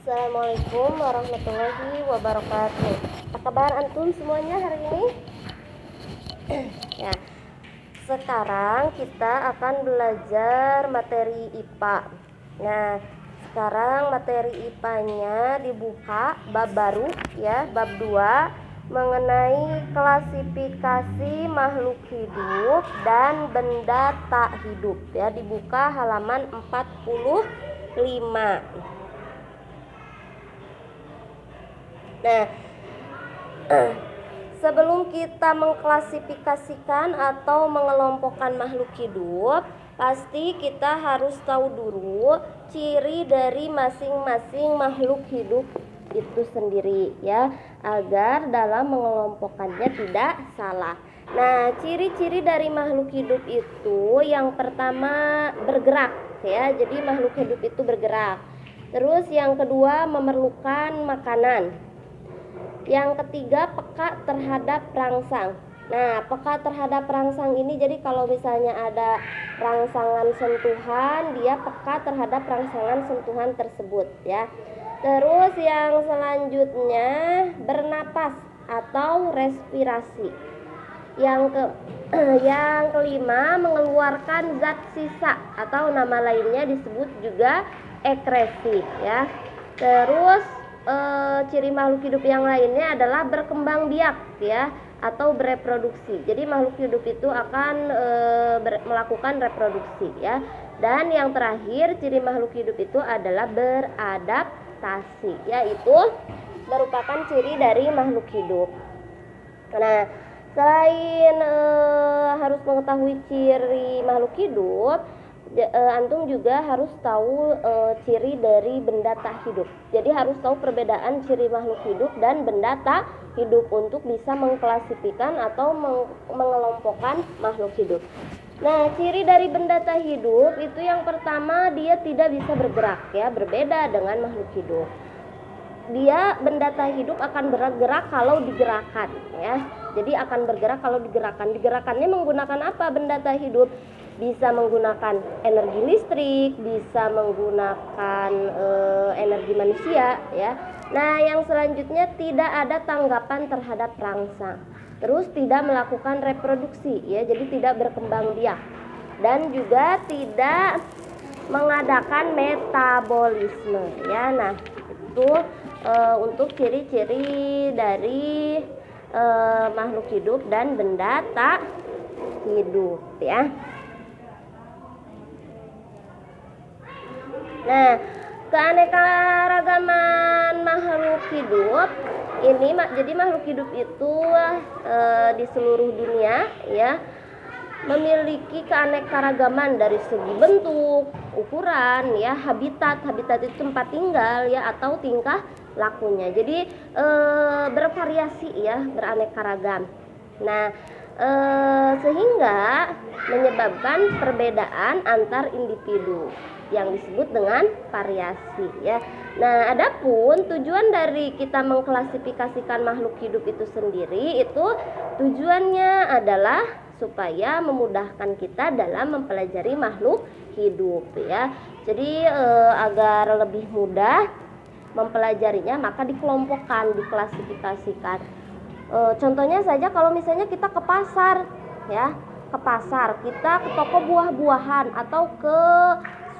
Assalamualaikum warahmatullahi wabarakatuh. Apa kabar antum semuanya hari ini? Ya, sekarang kita akan belajar materi IPA. Nah, sekarang materi IPA-nya dibuka bab baru ya, bab 2 mengenai klasifikasi makhluk hidup dan benda tak hidup ya, dibuka halaman 45. Nah, sebelum kita mengklasifikasikan atau mengelompokkan makhluk hidup, pasti kita harus tahu dulu ciri dari masing-masing makhluk hidup itu sendiri ya, agar dalam mengelompokkannya tidak salah. Nah, ciri-ciri dari makhluk hidup itu yang pertama bergerak ya, jadi makhluk hidup itu bergerak. Terus yang kedua memerlukan makanan. Yang ketiga peka terhadap rangsang. Nah, peka terhadap rangsang ini jadi kalau misalnya ada rangsangan sentuhan, dia peka terhadap rangsangan sentuhan tersebut ya. Terus yang selanjutnya bernapas atau respirasi. Yang kelima mengeluarkan zat sisa atau nama lainnya disebut juga ekresi ya. Terus ciri makhluk hidup yang lainnya adalah berkembang biak ya, atau bereproduksi. Jadi makhluk hidup itu akan melakukan reproduksi ya. Dan yang terakhir ciri makhluk hidup itu adalah beradaptasi, yaitu merupakan ciri dari makhluk hidup. Nah, selain harus mengetahui ciri makhluk hidup, antum juga harus tahu ciri dari benda tak hidup. Jadi harus tahu perbedaan ciri makhluk hidup dan benda tak hidup untuk bisa mengklasifikasikan atau mengelompokkan makhluk hidup. Nah, ciri dari benda tak hidup itu yang pertama, dia tidak bisa bergerak ya, berbeda dengan makhluk hidup. Dia benda tak hidup akan bergerak kalau digerakkan ya. Jadi akan bergerak kalau digerakkan. Digerakannya menggunakan apa benda tak hidup? Bisa menggunakan energi listrik, bisa menggunakan energi manusia ya. Nah, yang selanjutnya tidak ada tanggapan terhadap rangsang. Terus tidak melakukan reproduksi ya, jadi tidak berkembang biak. Dan juga tidak mengadakan metabolisme ya. Nah, itu untuk ciri-ciri dari makhluk hidup dan benda tak hidup ya. Nah, keanekaragaman makhluk hidup ini jadi makhluk hidup itu di seluruh dunia ya memiliki keanekaragaman dari segi bentuk, ukuran ya, habitat itu tempat tinggal ya, atau tingkah lakunya. Jadi bervariasi ya, beraneka ragam. Nah, sehingga menyebabkan perbedaan antar individu yang disebut dengan variasi ya. Nah, adapun tujuan dari kita mengklasifikasikan makhluk hidup itu sendiri, itu tujuannya adalah supaya memudahkan kita dalam mempelajari makhluk hidup ya. Jadi agar lebih mudah mempelajarinya, maka dikelompokkan, diklasifikasikan. Contohnya saja kalau misalnya kita ke pasar ya, ke pasar, kita ke toko buah-buahan atau ke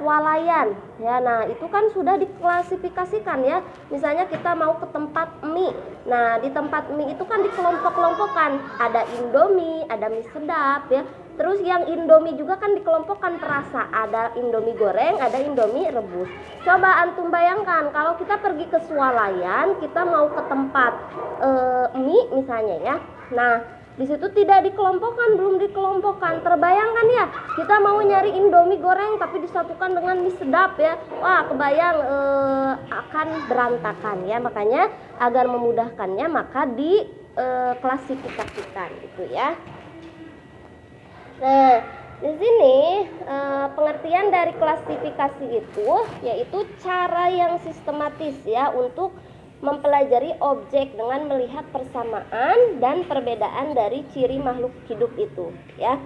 swalayan ya. Nah, itu kan sudah diklasifikasikan ya. Misalnya kita mau ke tempat mie. Nah, di tempat mie itu kan dikelompok-kelompokkan. Ada Indomie, ada mie sedap ya. Terus yang Indomie juga kan dikelompokkan perasa. Ada Indomie goreng, ada Indomie rebus. Coba antum bayangkan kalau kita pergi ke swalayan, kita mau ke tempat mie misalnya ya. Nah, di situ tidak dikelompokkan, belum dikelompokkan. Terbayangkan ya, kita mau nyari Indomie goreng tapi disatukan dengan mie sedap ya. Wah, kebayang akan berantakan ya. Makanya agar memudahkannya maka diklasifikasikan gitu ya. Nah, di sini pengertian dari klasifikasi itu yaitu cara yang sistematis ya untuk mempelajari objek dengan melihat persamaan dan perbedaan dari ciri makhluk hidup itu ya.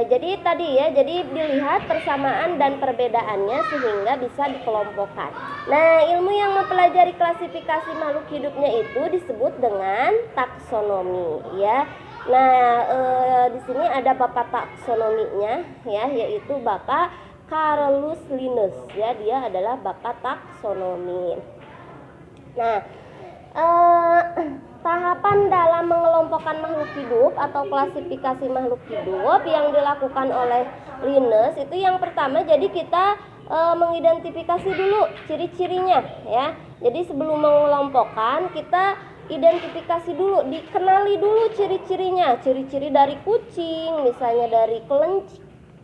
Jadi tadi ya, jadi dilihat persamaan dan perbedaannya sehingga bisa dikelompokkan. Nah, ilmu yang mempelajari klasifikasi makhluk hidupnya itu disebut dengan taksonomi ya. Nah, di sini ada bapak taksonominya ya, yaitu Bapak Carolus Linnaeus ya, dia adalah bapak taksonomi. Nah, tahapan dalam mengelompokkan makhluk hidup atau klasifikasi makhluk hidup yang dilakukan oleh Linnaeus itu yang pertama, jadi kita mengidentifikasi dulu ciri-cirinya ya. Jadi sebelum mengelompokkan kita identifikasi dulu, dikenali dulu ciri-cirinya, ciri-ciri dari kucing, misalnya dari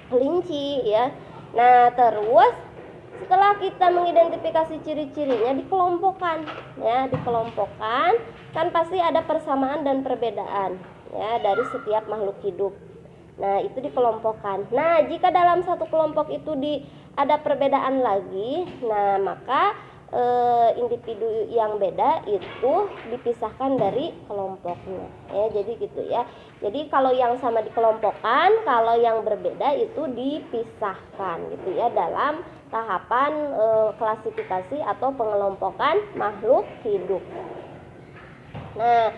kelinci ya. Nah, terus setelah kita mengidentifikasi ciri-cirinya dikelompokkan ya, dikelompokkan kan pasti ada persamaan dan perbedaan ya dari setiap makhluk hidup. Nah, itu dikelompokkan. Nah, jika dalam satu kelompok itu ada perbedaan lagi, nah maka individu yang beda itu dipisahkan dari kelompoknya ya, jadi gitu ya. Jadi kalau yang sama dikelompokkan, kalau yang berbeda itu dipisahkan gitu ya dalam tahapan klasifikasi atau pengelompokan makhluk hidup. Nah,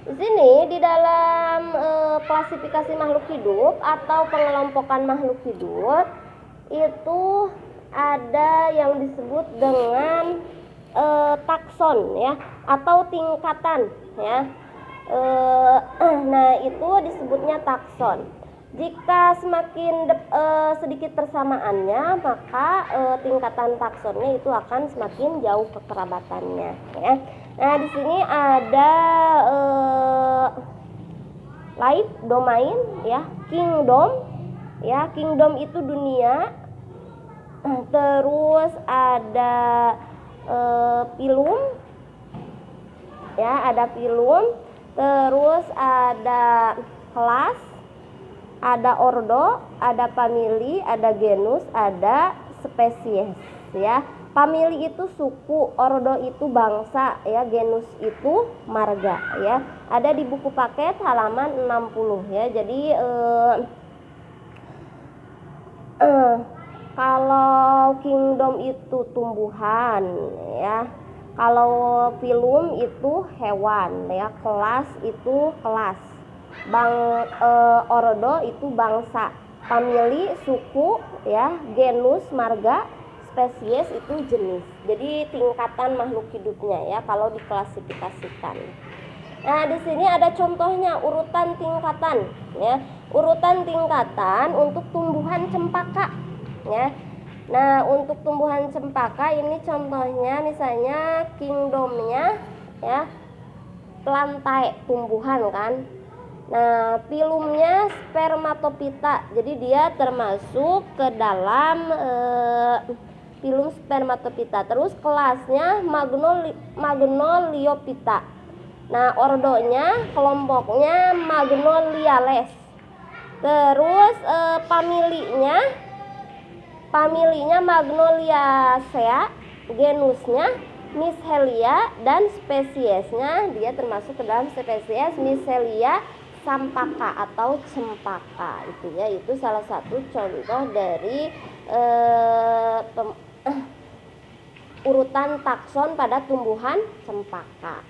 di sini di dalam klasifikasi makhluk hidup atau pengelompokan makhluk hidup itu ada yang disebut dengan takson ya, atau tingkatan ya. Nah, itu disebutnya takson. Jika semakin sedikit persamaannya, maka tingkatan taksonnya itu akan semakin jauh kekerabatannya ya. Nah, di sini ada life domain ya, kingdom ya, kingdom itu dunia. Terus ada filum ya, ada filum. Terus ada kelas, ada ordo, ada family, ada genus, ada spesies ya. Family itu suku, ordo itu bangsa ya, genus itu marga ya. Ada di buku paket halaman 60 ya. Jadi kalau kingdom itu tumbuhan ya, kalau filum itu hewan ya, kelas itu kelas, ordo itu bangsa, family suku ya, genus marga, spesies itu jenis. Jadi tingkatan makhluk hidupnya ya kalau diklasifikasikan. Nah, di sini ada contohnya urutan tingkatan ya. Urutan tingkatan untuk tumbuhan cempaka ya. Nah, untuk tumbuhan cempaka ini contohnya misalnya kingdomnya ya, plantae, tumbuhan kan. Nah, filumnya spermatophyta, jadi dia termasuk ke dalam filum spermatophyta. Terus kelasnya Magnoliophyta. Nah, ordonya, kelompoknya Magnoliales. Terus familinya Magnoliaceae, genusnya Mishelia, dan spesiesnya dia termasuk ke dalam spesies Mishelia sampaka atau cempaka. Itu ya, itu salah satu contoh dari urutan takson pada tumbuhan cempaka.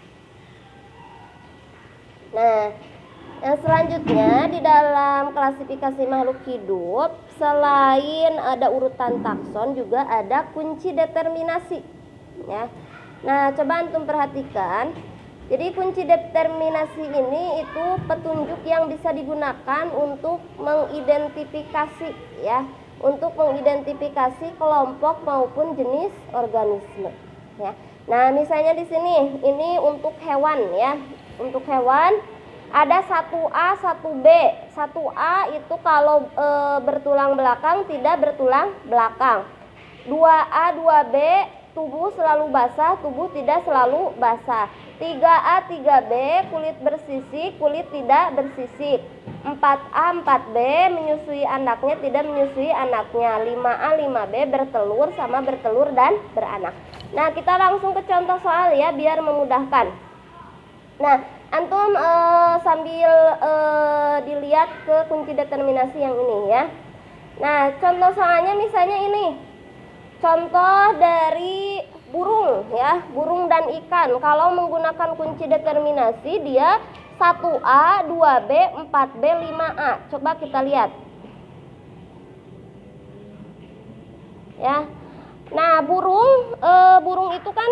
Nah, yang selanjutnya di dalam klasifikasi makhluk hidup, selain ada urutan takson juga ada kunci determinasi ya. Nah, coba antum perhatikan. Jadi kunci determinasi ini itu petunjuk yang bisa digunakan untuk mengidentifikasi ya, untuk mengidentifikasi kelompok maupun jenis organisme ya. Nah, misalnya di sini ini untuk hewan ya. Untuk hewan ada 1A, 1B. 1A itu kalau bertulang belakang tidak bertulang belakang. 2A, 2B tubuh selalu basah, tubuh tidak selalu basah. 3A, 3B kulit bersisik, kulit tidak bersisik. 4A, 4B menyusui anaknya, tidak menyusui anaknya. 5A, 5B bertelur sama bertelur dan beranak. Nah, kita langsung ke contoh soal ya biar memudahkan. Nah, Antum sambil dilihat ke kunci determinasi yang ini ya. Nah, contoh soalnya misalnya ini. Contoh dari burung ya, burung dan ikan. Kalau menggunakan kunci determinasi dia 1A, 2B, 4B, 5A. Coba kita lihat. Ya. Nah, burung itu kan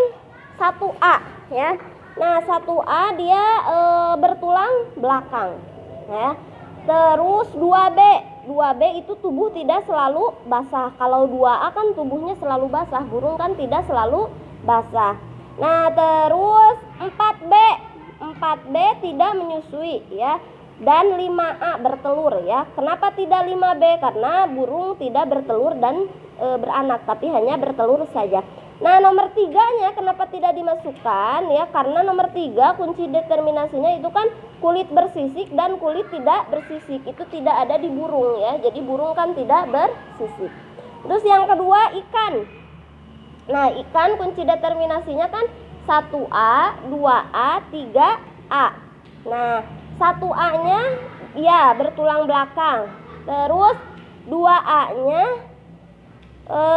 1A ya. Nah, 1A dia bertulang belakang ya. Terus 2B itu tubuh tidak selalu basah. Kalau 2A kan tubuhnya selalu basah, burung kan tidak selalu basah. Nah, terus 4B tidak menyusui ya. Dan 5A bertelur ya. Kenapa tidak 5B? Karena burung tidak bertelur dan beranak, tapi hanya bertelur saja. Nah, nomor 3-nya kenapa tidak dimasukkan ya? Karena nomor 3 kunci determinasinya itu kan kulit bersisik dan kulit tidak bersisik. Itu tidak ada di burung ya. Jadi burung kan tidak bersisik. Terus yang kedua ikan. Nah, ikan kunci determinasinya kan 1A, 2A, 3A. Nah, 1A-nya ya bertulang belakang. Terus 2A-nya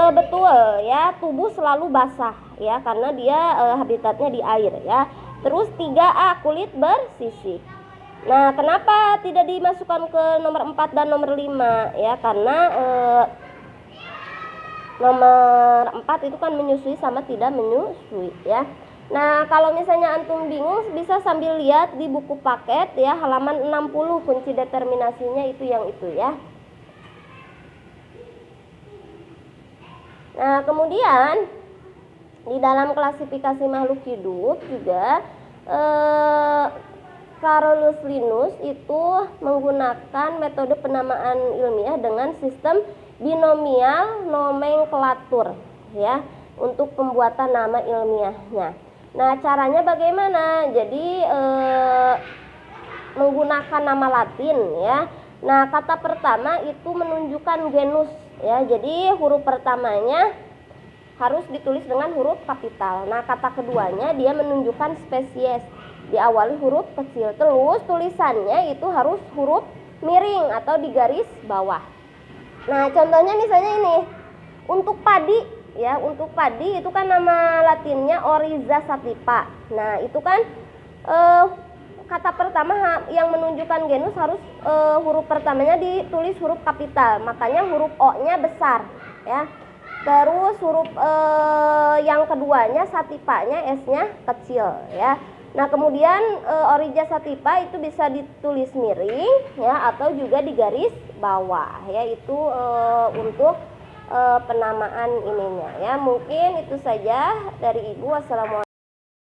betul ya, tubuh selalu basah ya karena dia habitatnya di air ya. Terus 3A kulit bersisik. Nah, kenapa tidak dimasukkan ke nomor 4 dan nomor 5 ya? Karena nomor 4 itu kan menyusui sama tidak menyusui ya. Nah, kalau misalnya antum bingung bisa sambil lihat di buku paket ya, halaman 60 kunci determinasinya itu yang itu ya. Nah, kemudian di dalam klasifikasi makhluk hidup juga Carolus Linnaeus itu menggunakan metode penamaan ilmiah dengan sistem binomial nomenklatur ya untuk pembuatan nama ilmiahnya. Nah, caranya bagaimana? Jadi menggunakan nama Latin ya. Nah, kata pertama itu menunjukkan genus ya. Jadi huruf pertamanya harus ditulis dengan huruf kapital. Nah, kata keduanya dia menunjukkan spesies, diawali huruf kecil. Terus tulisannya itu harus huruf miring atau di garis bawah. Nah, contohnya misalnya ini. Untuk padi ya, untuk padi itu kan nama Latinnya Oryza sativa. Nah, itu kan kata pertama yang menunjukkan genus harus huruf pertamanya ditulis huruf kapital, makanya huruf O-nya besar ya. Terus huruf yang keduanya sativanya S-nya kecil ya. Nah, kemudian Oryza sativa itu bisa ditulis miring ya atau juga di garis bawah ya. Itu untuk penamaan ininya ya. Mungkin itu saja dari Ibu. Wassalamualaikum.